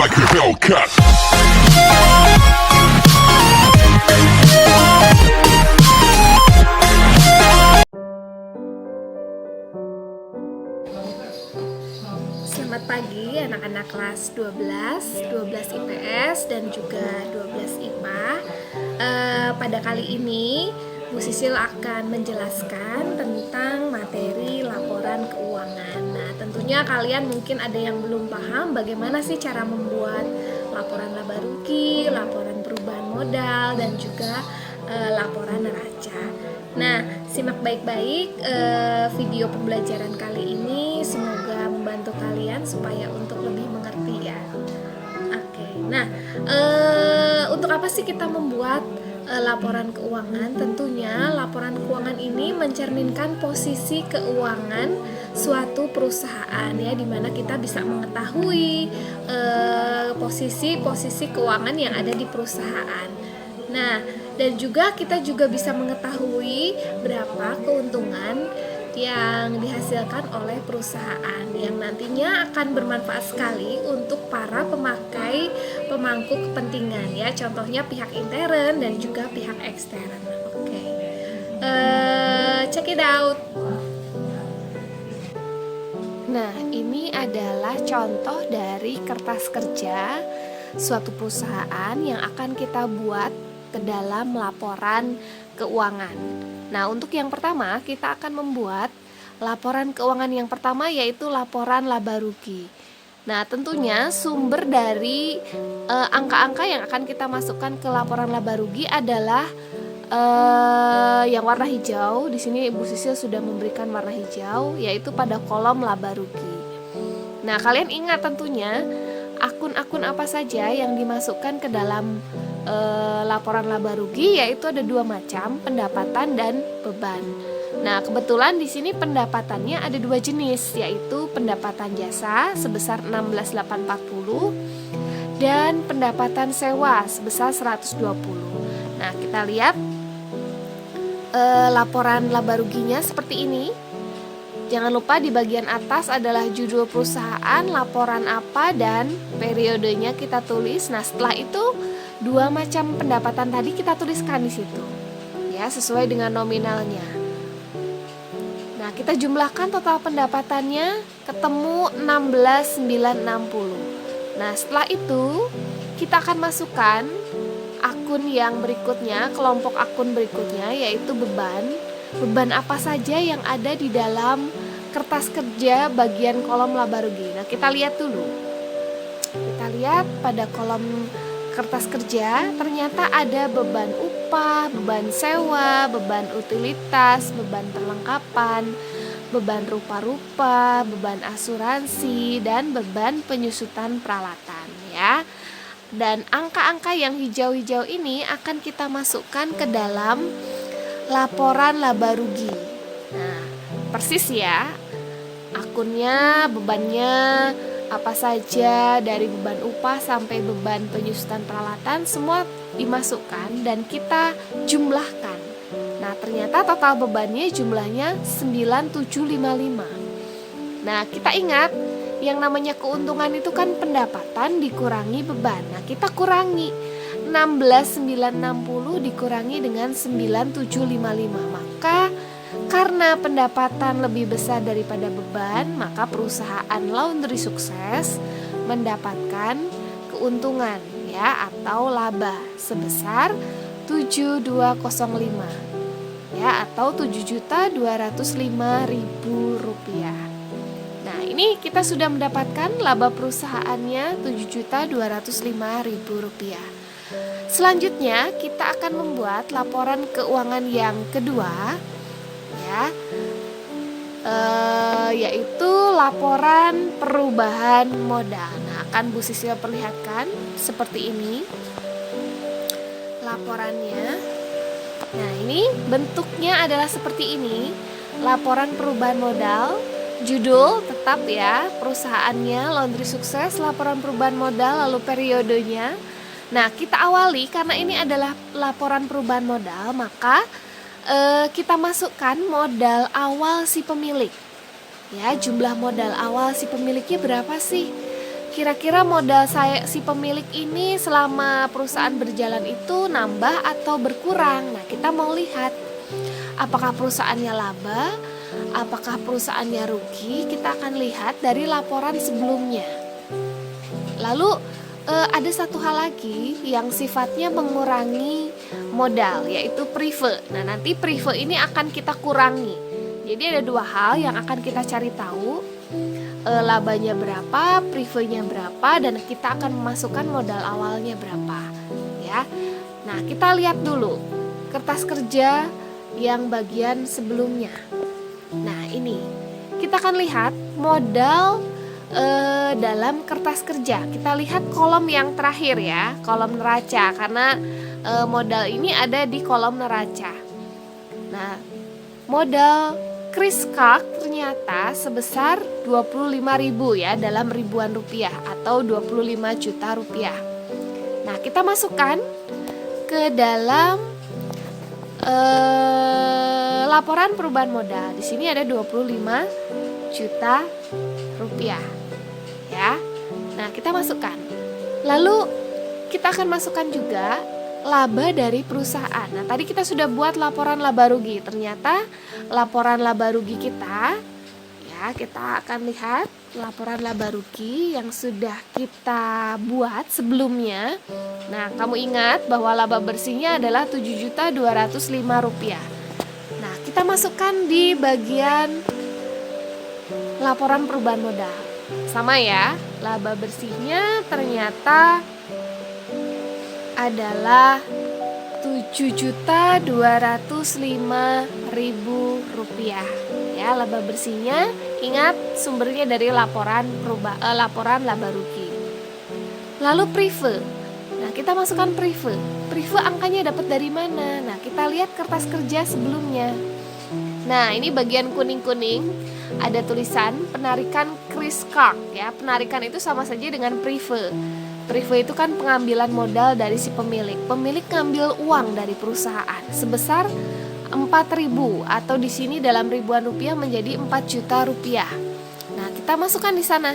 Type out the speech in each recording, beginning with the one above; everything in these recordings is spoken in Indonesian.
like a Hellcat. Selamat pagi anak-anak kelas 12 IPS dan juga 12 IPA. Pada kali ini Bu Sisil akan menjelaskan tentang materi laporan keuangan. Nah, tentunya kalian mungkin ada yang belum paham bagaimana sih cara membuat laporan laba rugi, laporan perubahan modal, dan juga laporan neraca. Nah, simak baik-baik video pembelajaran kali ini, semoga membantu kalian supaya untuk lebih mengerti ya. Oke, nah untuk apa sih kita membuat laporan keuangan? Tentunya laporan keuangan ini mencerminkan posisi keuangan suatu perusahaan ya, dimana kita bisa mengetahui posisi keuangan yang ada di perusahaan. Nah, dan juga kita juga bisa mengetahui berapa keuntungan yang dihasilkan oleh perusahaan yang nantinya akan bermanfaat sekali untuk para pemangku kepentingan ya, contohnya pihak intern dan juga pihak ekstern. Oke. Check it out. Nah, ini adalah contoh dari kertas kerja suatu perusahaan yang akan kita buat ke dalam laporan keuangan. Nah, untuk yang pertama kita akan membuat laporan keuangan yang pertama, yaitu laporan laba rugi. Nah, tentunya sumber dari angka-angka yang akan kita masukkan ke laporan laba rugi adalah yang warna hijau. Di sini Ibu Sisil sudah memberikan warna hijau, yaitu pada kolom laba rugi. Nah, kalian ingat tentunya akun-akun apa saja yang dimasukkan ke dalam laporan laba rugi, yaitu ada dua macam, pendapatan dan beban. Nah, kebetulan di sini pendapatannya ada dua jenis, yaitu pendapatan jasa sebesar 16.840 dan pendapatan sewa sebesar 120. Nah, kita lihat laporan laba ruginya seperti ini. Jangan lupa di bagian atas adalah judul perusahaan, laporan apa, dan periodenya kita tulis. Nah, setelah itu dua macam pendapatan tadi kita tuliskan di situ, ya, sesuai dengan nominalnya. Nah, kita jumlahkan total pendapatannya, ketemu 16.960. Nah, setelah itu kita akan masukkan akun yang berikutnya, kelompok akun berikutnya, yaitu beban. Beban apa saja yang ada di dalam kertas kerja bagian kolom laba rugi. Nah, kita lihat dulu. Kita lihat pada kolom kertas kerja ternyata ada beban upah, beban sewa, beban utilitas, beban perlengkapan, beban rupa-rupa, beban asuransi, dan beban penyusutan peralatan ya. Dan angka-angka yang hijau-hijau ini akan kita masukkan ke dalam laporan laba rugi. Nah, persis ya, akunnya, bebannya apa saja, dari beban upah sampai beban penyusutan peralatan, semua dimasukkan dan kita jumlahkan. Nah, ternyata total bebannya jumlahnya 9755. Nah, kita ingat yang namanya keuntungan itu kan pendapatan dikurangi beban. Nah, kita kurangi 16.960 dikurangi dengan 9755. Maka karena pendapatan lebih besar daripada beban, maka perusahaan Laundry Sukses mendapatkan keuntungan ya, atau laba sebesar 7205 ya, atau 7.205.000 rupiah. Nah, ini kita sudah mendapatkan laba perusahaannya 7.205.000 rupiah. Selanjutnya kita akan membuat laporan keuangan yang kedua ya, yaitu laporan perubahan modal. Nah, akan Bu Sisil perlihatkan seperti ini laporannya. Nah, ini bentuknya adalah seperti ini, laporan perubahan modal. Judul tetap ya, perusahaannya Laundry Sukses, laporan perubahan modal, lalu periodenya. Nah, kita awali karena ini adalah laporan perubahan modal, maka kita masukkan modal awal si pemilik. Ya, jumlah modal awal si pemiliknya berapa sih? kira-kira modal si pemilik ini selama perusahaan berjalan itu nambah atau berkurang. Nah, kita mau lihat apakah perusahaannya laba, apakah perusahaannya rugi. Kita akan lihat dari laporan sebelumnya. Lalu ada satu hal lagi yang sifatnya mengurangi modal, yaitu prive. Nah, nanti prive ini akan kita kurangi. Jadi ada dua hal yang akan kita cari tahu, labanya berapa, privenya berapa, dan kita akan memasukkan modal awalnya berapa, ya. Nah, kita lihat dulu kertas kerja yang bagian sebelumnya. Nah, ini kita akan lihat modal dalam kertas kerja. Kita lihat kolom yang terakhir ya, kolom neraca, karena modal ini ada di kolom neraca. Nah, modal Chris Clark ternyata sebesar 25.000 ya, dalam ribuan rupiah atau 25 juta rupiah. Nah, kita masukkan ke dalam laporan perubahan modal. Di sini ada 25 juta rupiah. Ya. Nah, kita masukkan. Lalu kita akan masukkan juga laba dari perusahaan. Nah, tadi kita sudah buat laporan laba rugi. Ternyata laporan laba rugi kita, ya, kita akan lihat laporan laba rugi yang sudah kita buat sebelumnya. Nah, kamu ingat bahwa laba bersihnya adalah 7.205 rupiah. Nah, kita masukkan di bagian laporan perubahan modal. Sama ya, laba bersihnya ternyata adalah 7.205.000 rupiah. Ya, laba bersihnya, ingat sumbernya dari laporan laba rugi. Lalu prive. Nah, kita masukkan prive. Prive angkanya dapat dari mana? Nah, kita lihat kertas kerja sebelumnya. Nah, ini bagian kuning-kuning ada tulisan penarikan Chris Clark ya. Penarikan itu sama saja dengan prive. Prive itu kan pengambilan modal dari si pemilik. Pemilik ngambil uang dari perusahaan sebesar 4.000 atau di sini dalam ribuan rupiah menjadi 4 juta rupiah. Nah, kita masukkan di sana.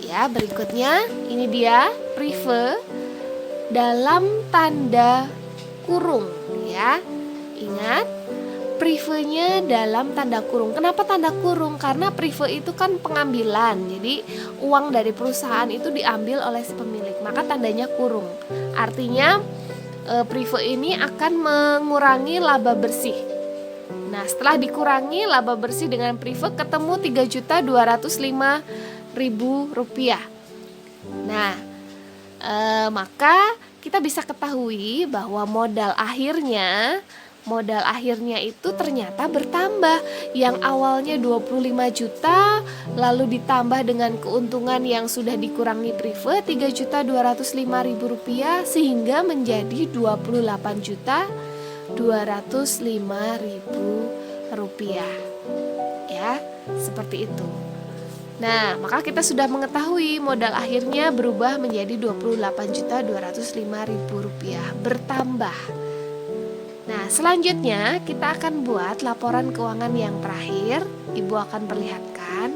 Ya, berikutnya ini dia prive dalam tanda kurung ya. Ingat, privenya dalam tanda kurung. Kenapa tanda kurung? Karena prive itu kan pengambilan. Jadi uang dari perusahaan itu diambil oleh si pemilik, maka tandanya kurung. Artinya prive ini akan mengurangi laba bersih. Nah, setelah dikurangi laba bersih dengan prive ketemu 3.205.000 rupiah. Nah, maka kita bisa ketahui bahwa modal akhirnya itu ternyata bertambah. Yang awalnya 25 juta lalu ditambah dengan keuntungan yang sudah dikurangi prive 3.205.000 rupiah sehingga menjadi 28.205.000 rupiah. Ya, seperti itu. Nah, maka kita sudah mengetahui modal akhirnya berubah menjadi 28.205.000 rupiah, bertambah. Nah, selanjutnya kita akan buat laporan keuangan yang terakhir. Ibu akan perlihatkan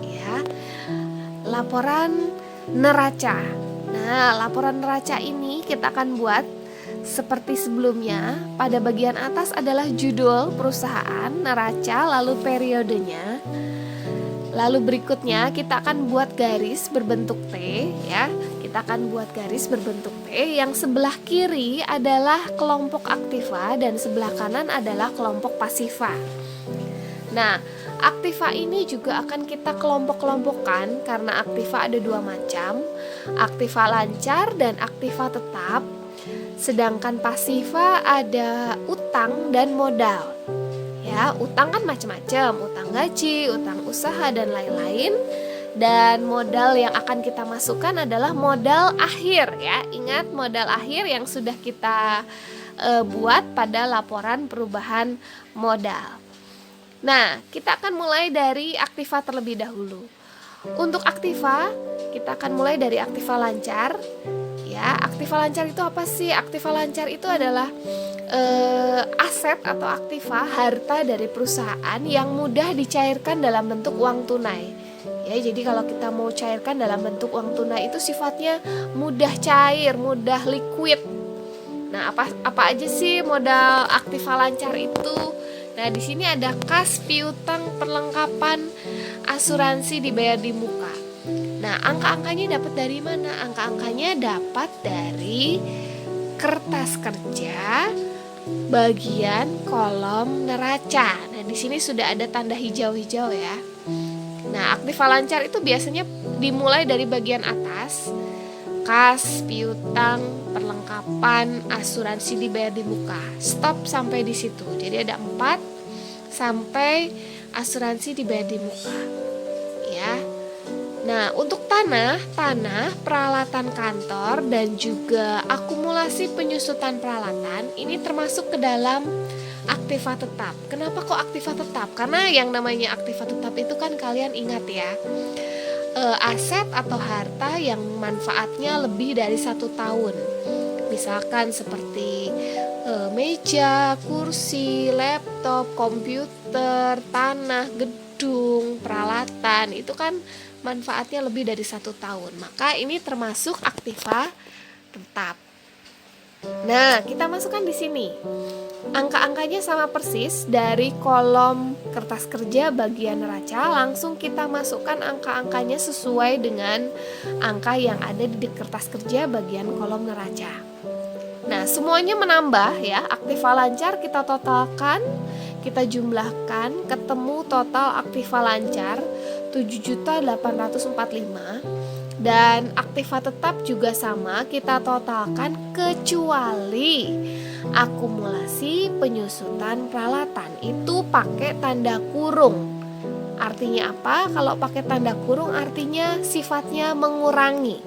ya, laporan neraca. Nah, laporan neraca ini kita akan buat seperti sebelumnya. Pada bagian atas adalah judul perusahaan, neraca, lalu periodenya. Lalu berikutnya kita akan buat garis berbentuk T ya. Kita akan buat garis berbentuk T. Yang sebelah kiri adalah kelompok aktiva dan sebelah kanan adalah kelompok pasiva. Nah, aktiva ini juga akan kita kelompok-kelompokkan karena aktiva ada dua macam, aktiva lancar dan aktiva tetap. Sedangkan pasiva ada utang dan modal. Ya, utang kan macam-macam, utang gaji, utang usaha dan lain-lain. Dan modal yang akan kita masukkan adalah modal akhir ya. Ingat modal akhir yang sudah kita buat pada laporan perubahan modal. Nah, kita akan mulai dari aktiva terlebih dahulu. Untuk aktiva, kita akan mulai dari aktiva lancar. Ya, aktiva lancar itu apa sih? Aktiva lancar itu adalah aset atau aktiva harta dari perusahaan yang mudah dicairkan dalam bentuk uang tunai. Ya, jadi kalau kita mau cairkan dalam bentuk uang tunai itu sifatnya mudah cair, mudah liquid. Nah, apa aja sih modal Aktiva Lancar itu? Nah, di sini ada kas, piutang, perlengkapan, asuransi dibayar di muka. Nah, angka-angkanya dapat dari mana? Angka-angkanya dapat dari kertas kerja bagian kolom neraca. Nah, di sini sudah ada tanda hijau-hijau ya. Nah, Aktiva Lancar itu biasanya dimulai dari bagian atas, kas, piutang, perlengkapan, asuransi dibayar di muka. Stop sampai di situ. Jadi ada 4 sampai asuransi dibayar di muka. Ya. Nah, untuk tanah, peralatan kantor dan juga akumulasi penyusutan peralatan ini termasuk ke dalam Aktiva tetap. Kenapa kok Aktiva tetap? Karena yang namanya Aktiva tetap itu kan kalian ingat ya, aset atau harta yang manfaatnya lebih dari 1 tahun. Misalkan seperti meja, kursi, laptop, komputer, tanah, gedung, peralatan, itu kan manfaatnya lebih dari 1 tahun. Maka ini termasuk Aktiva tetap. Nah, kita masukkan di sini. Angka-angkanya sama persis dari kolom kertas kerja bagian neraca, langsung kita masukkan angka-angkanya sesuai dengan angka yang ada di kertas kerja bagian kolom neraca. Nah, semuanya menambah ya. Aktiva Lancar kita totalkan, kita jumlahkan, ketemu total Aktiva Lancar 7.845. Dan Aktiva tetap juga sama, kita totalkan kecuali akumulasi penyusutan peralatan itu pakai tanda kurung. Artinya apa? Kalau pakai tanda kurung artinya sifatnya mengurangi.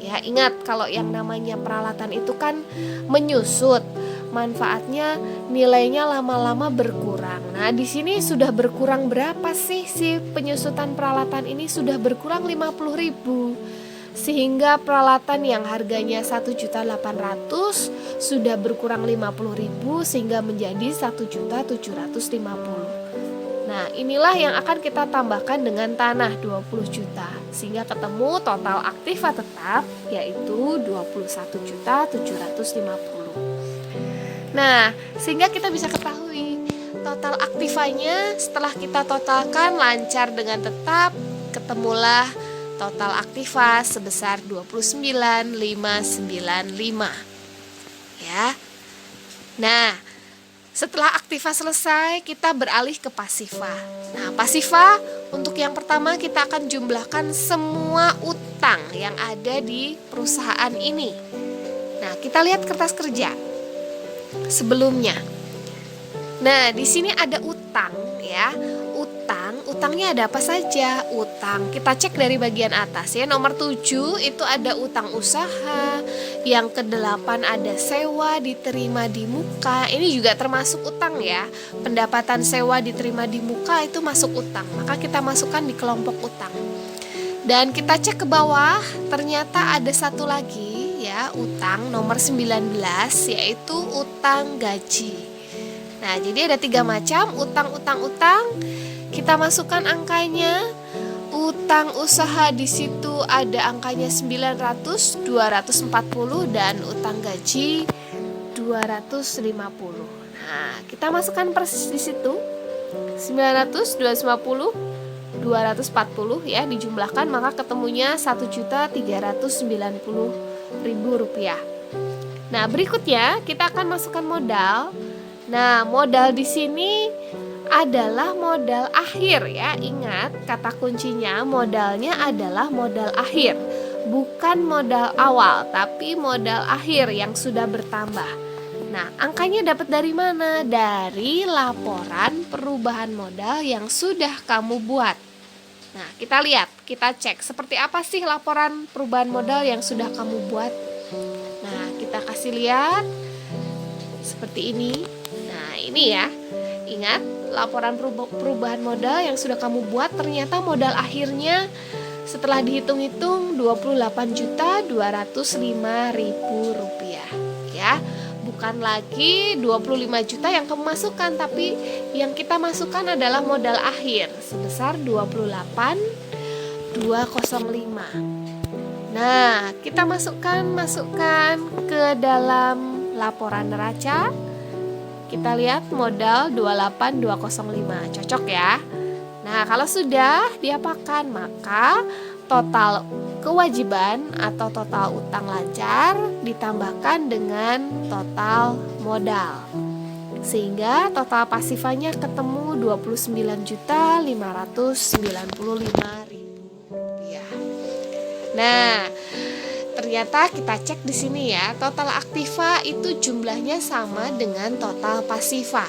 Ya, ingat kalau yang namanya peralatan itu kan menyusut, manfaatnya nilainya lama-lama berkurang. Nah, di sini sudah berkurang berapa sih si penyusutan peralatan ini? Sudah berkurang 50.000. Sehingga peralatan yang harganya 1.800.000 sudah berkurang 50.000 sehingga menjadi 1.750.000. Nah, inilah yang akan kita tambahkan dengan tanah 20 juta sehingga ketemu total Aktiva tetap yaitu 21.750.000. Nah, sehingga kita bisa ketahui total Aktivanya setelah kita totalkan lancar dengan tetap, ketemulah total Aktiva sebesar 29.595. Ya. Nah, setelah Aktiva selesai, kita beralih ke Pasiva. Nah, Pasiva untuk yang pertama kita akan jumlahkan semua utang yang ada di perusahaan ini. Nah, kita lihat kertas kerja sebelumnya. Nah, di sini ada utang ya. Utangnya ada apa saja? Utang kita cek dari bagian atas ya. Nomor 7 itu ada utang usaha. Yang ke-8 ada sewa diterima di muka. Ini juga termasuk utang ya. Pendapatan sewa diterima di muka itu masuk utang. Maka kita masukkan di kelompok utang. Dan kita cek ke bawah, ternyata ada satu lagi ya, utang nomor 19 yaitu utang gaji. Nah, jadi ada 3 macam utang. Kita masukkan angkanya. Utang usaha di situ ada angkanya 900, 240 dan utang gaji 250. Nah, kita masukkan persis di situ. 900, 250, 240 ya dijumlahkan maka ketemunya Rp1.390.000. Nah, berikutnya kita akan masukkan modal. Nah, modal di sini adalah modal akhir ya. Ingat kata kuncinya modalnya adalah modal akhir, bukan modal awal, tapi modal akhir yang sudah bertambah. Nah, angkanya dapat dari mana? Dari laporan perubahan modal yang sudah kamu buat. Nah, kita lihat, kita cek seperti apa sih laporan perubahan modal yang sudah kamu buat. Nah, kita kasih lihat seperti ini. Nah, ini ya. Ingat, laporan perubahan modal yang sudah kamu buat ternyata modal akhirnya setelah dihitung-hitung Rp25.205.000 ya. Bukan lagi 25 juta yang kamu masukkan, tapi yang kita masukkan adalah modal akhir sebesar 28 205. Nah, kita masukkan ke dalam laporan neraca. Kita lihat modal 28205, cocok ya. Nah, kalau sudah diapakan, maka total kewajiban atau total utang lancar ditambahkan dengan total modal. Sehingga total pasifanya ketemu Rp29.595.000. Nah, ternyata kita cek di sini ya, total aktiva itu jumlahnya sama dengan total pasifa.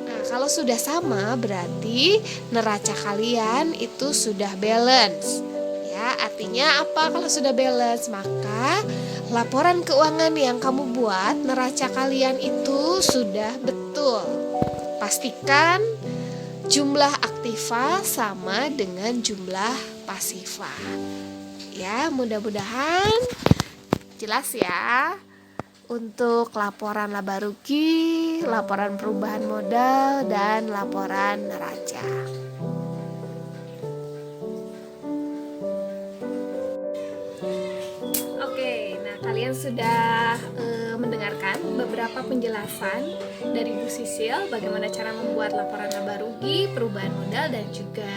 Nah, kalau sudah sama berarti neraca kalian itu sudah balance. Ya, artinya apa kalau sudah balance? Maka laporan keuangan yang kamu buat neraca kalian itu sudah betul. Pastikan jumlah aktiva sama dengan jumlah pasifa. Ya, mudah-mudahan jelas ya untuk laporan laba rugi, laporan perubahan modal, dan laporan neraca. Oke, nah kalian sudah mendengarkan beberapa penjelasan dari Bu Sisil bagaimana cara membuat laporan laba rugi, perubahan modal, dan juga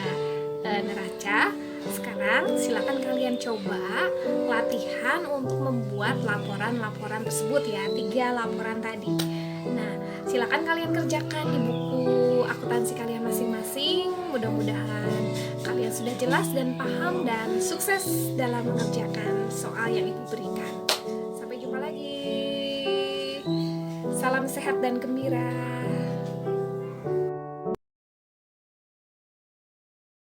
neraca. Sekarang silakan kalian coba latihan untuk membuat laporan-laporan tersebut ya, 3 laporan tadi. Nah, silakan kalian kerjakan di buku akuntansi kalian masing-masing. Mudah-mudahan kalian sudah jelas dan paham dan sukses dalam mengerjakan soal yang Ibu berikan. Sampai jumpa lagi. Salam sehat dan gembira.